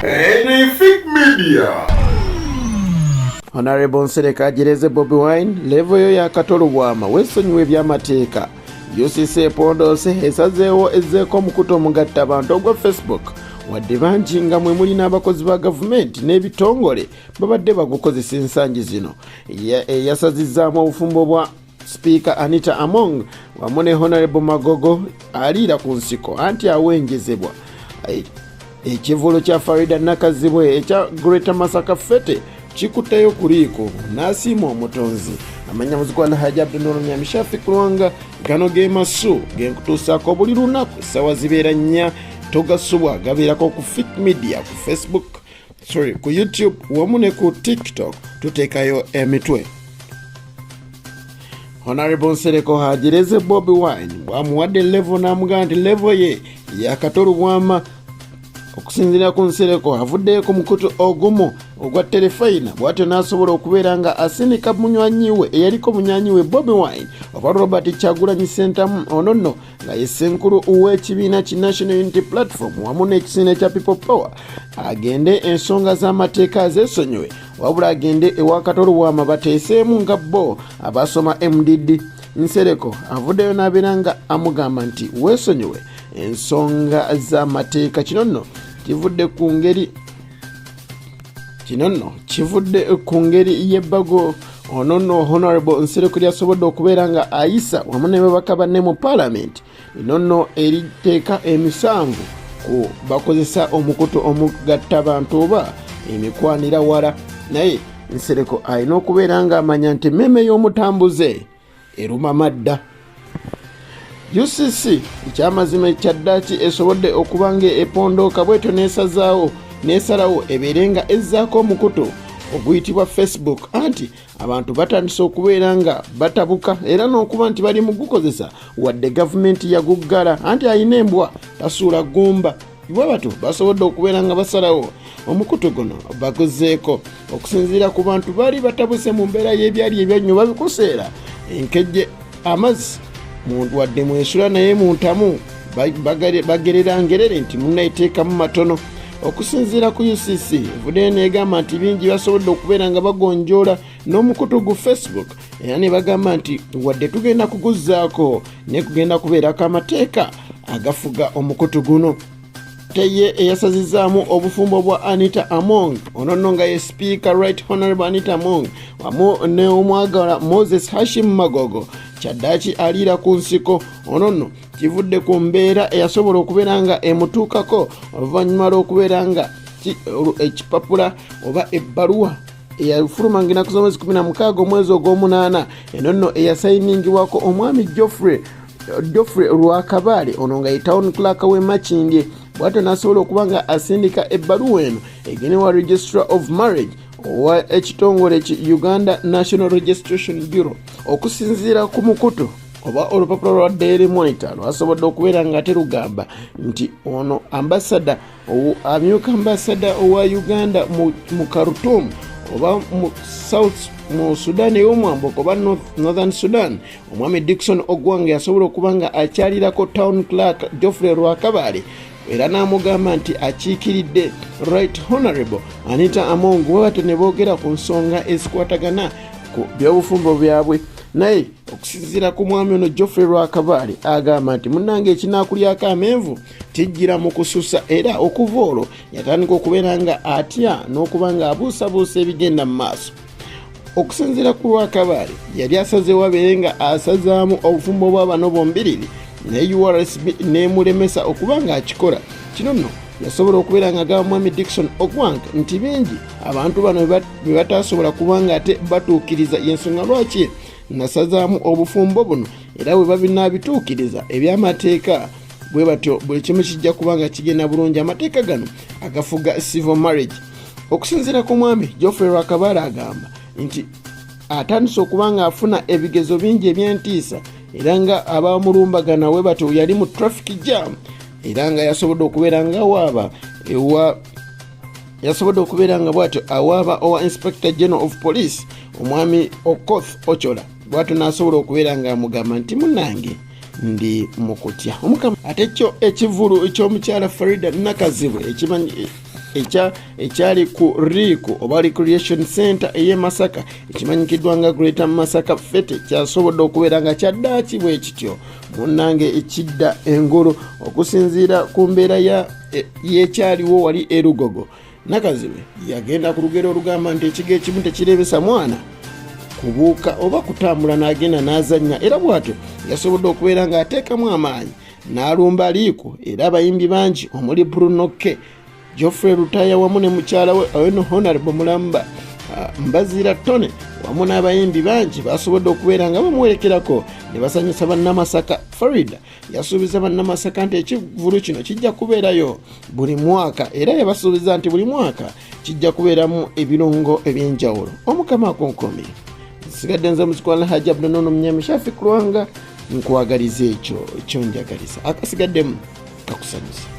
Anything Media. Honorable Nsereko ajereze Bobi Wine level yo ya katolo bwama wesonyiwe by'amateeka UCC pondose esazeewo ezzeeko omukutu omugatta abantu ogwa Facebook wadde bangi nga mwe muli n'abakozi ba gavumenti n'ebitongole babadde bagukozesa ensangi zino. Eyasazizamu obufumbo bwa Speaker Anita Among wamu ne Honorable Magogo alira Kunsiko anti awengezebwa ekivulo kya Farida Nakazibwe ekya Greater Masaka Fete chikuteyo kuliko nasiima omutonzi amanya muzikwana haja Abdul Nyamishafi kulwanga gano gemasu genkutusako buli lunaku sawa zibeera nnya togasubwa gabeerako ku Fit Media ku Facebook ku YouTube wamu ne ku TikTok tuteekayo emitwe. Honorable Nsereko hajereze Bobi Wine wamuwadde level n'amugaa nti level ye yakatolu bwama okusinzira ku Nsereko avuddeeko mukutu ogumu ogwa telefayina bw'atyo n'asobola okubeera nga asindika munywanyiwe eyaliko munywanyiwe Bobi Wine oba Robert Kyagulanyi Sentamu ono nno nga ye ssenkulu w'ekibiina ki National Unity Platform wamu n'ekisine kya People Power agende ensonga z'amateeka azeesonyiwe wabula agende ewa katolo bwama bateeseemu nga bo abasoma MDD. Nsereko avuddeyo n'abeera nga amugamba nti weesonyiwe ensonga z'amateeka kino kivudde ku ngeri y'ebbago ono nno Honorable Nsereko lyasobodde okubeera nga ayisa wamu n'ababaka banne mu Parliament lino nno eriteeka emisanvu ku bakozesa omukutu omugatta abantu oba emikwanira wala. Naye Nsereko alina okubeera nga amanya nti meme y'omutambuze eruma madda. UCC ekyamazima ekyaddaaki esobodde okuba nga epondooka bwetyo n'esalawo ebeere nga ezzaako omukutu oguyitibwa Facebook anti abantu batandise okubeera nga batabuka era n'okuba nti bali mu gukozesa wadde gavumenti yaguggala anti alina embwa tasuula gumba. Bwe batyo basobodde okubeera nga basalawo omukutu guno baguzeeko okusinziira ku bantu baali batabuse mu mbeera y'ebyali ebyannyo babikuseera enkejje amazzi muntu wadde mwesula naye muntamu bagerera ngerere nti munnayiteekamu matono. Okusinziira ku UCC evuddeyo n'egamba nti bingi basobodde okubeera nga bagonjoola n'omukutu gu Facebook era ne bagamba nti wadde tugenda kuguzzaako ne kugenda kubeerako amateeka agafuga omukutu guno. Teye eyasazizaamu obufumbo bwa Anita Among ono nno nga ye Speaker Right Honorable Anita Among wamu ne omwagala Moses Hashim Magogo kyaddaaki alira Kunsiko ono nno kivudde ku mbeera eyasobola okubeera nga emutuukako oluvannyuma lw'okubeera nga ekipapula oba ebbaluwa eyafuluma ngina ku mwezi 16 omwezi ogw'omunaana eno nno eyasayiningibwako omwami Geoffrey Lwakabaale ono nga ye town clerk w'e Makindye bw'atyo n'asobola okuba nga asindika ebbaluwa eno egenewa Registrar of Marriage owa ekitongole ki Uganda National Registration Bureau. Okusinziira ku mukutu oba olupapula lwa Daily Monitor lwasobodde okubeera nga terugamba nti ono ambassador amyuka ambassador owa Uganda mu Khartoum oba mu South mu Sudan ey'omwambuko oba Northern Sudan omwami Dickson Ogwange yasobola okuba nga akyalirako town clerk Geoffrey Lwakabaale era n'amugamba nti akiikiridde Right Honorable Anita Among bw'abatyo ne boogera ku nsonga ezikwatagana ku byobufumbo byabwe. Naye okusinziira ku mwami ono Geoffrey Lwakabaale agamba nti munnange ekinaakulyako amenvu tijjira mu kususa era okuva olwo yatandika okubeera nga atya n'okuba nga abuusabuusa ebigenda mu maaso. Okusinziira ku Lwakabaale yali asazeewo abeere nga asazaamu obufumbo bwa bano bombiriri ne URSB nemulemesa okuba nga akikola kino nno yasobola okubeera nga agamba mwami Dickson Ogwange nti bingi abantu bano bwe batasobola kuba nga ate batuukiriza yensonga lwaki nasazaamu obufumbo buno era bwe babinaabituukiriza ebyamateeka bwe batyo buli kimu kijja kuba nga kigenda bulungi amateeka gano agafuga civil marriage. Okusinziira ku mwami Geoffrey Lwakabaale agamba nti atandise okuba nga afuna ebigezo bingi ebyentiisa era nga abamulumbagana we batyo yali mu traffic jam era nga yasobodde okubeera nga bw'atyo awaaba owa Inspector General of Police omwami Okoth Ochola bw'atyo n'asobola okubeera nga amugamba nti munnange ndi mukutya omukama ate kyo ekivulu eky'omukyala Farida Nakazibwe ekyali ku Rico oba Recreation Center eye Masaka ekimanyikiddwa nga Greater Masaka Fete kyasobodde okubeera nga kyaddaaki bwe kityo munnange ekidda engulu okusinziira ku mbeera yekyaliwo wali erugogo. Nakazibe yagenda ku lugero olugamba nti ekigo ekimu tekirebesa mwana kubuuka oba kutambula n'agenda n'azannya, era bw'atyo yasobodde okubeera ng'ateekamu amaanyi n'alumba liiko era abayimbi bangi omuli Bruno K, Geoffrey Lutaya wamu ne mukyala we Honorable Mulamba Mbazira Tone wamu n'abayimbi bangi basobodde okubeera nga bamuwerekerako ne basanyusa bannamasaka. Farida yasuubiza bannamasaka nti ekivvulu kino kijja kubeerayo buli mwaka era yabasuubiza nti buli mwaka kijja kubeeramu ebirungo eby'enjawulo. Omukama akonkomye nsigadde nze muzikwala Hajji Abdunono Mnyami Shafi Kulwanga nkwagaliza ekyo kyonjagaliza akasigaddemu kakusanyusa.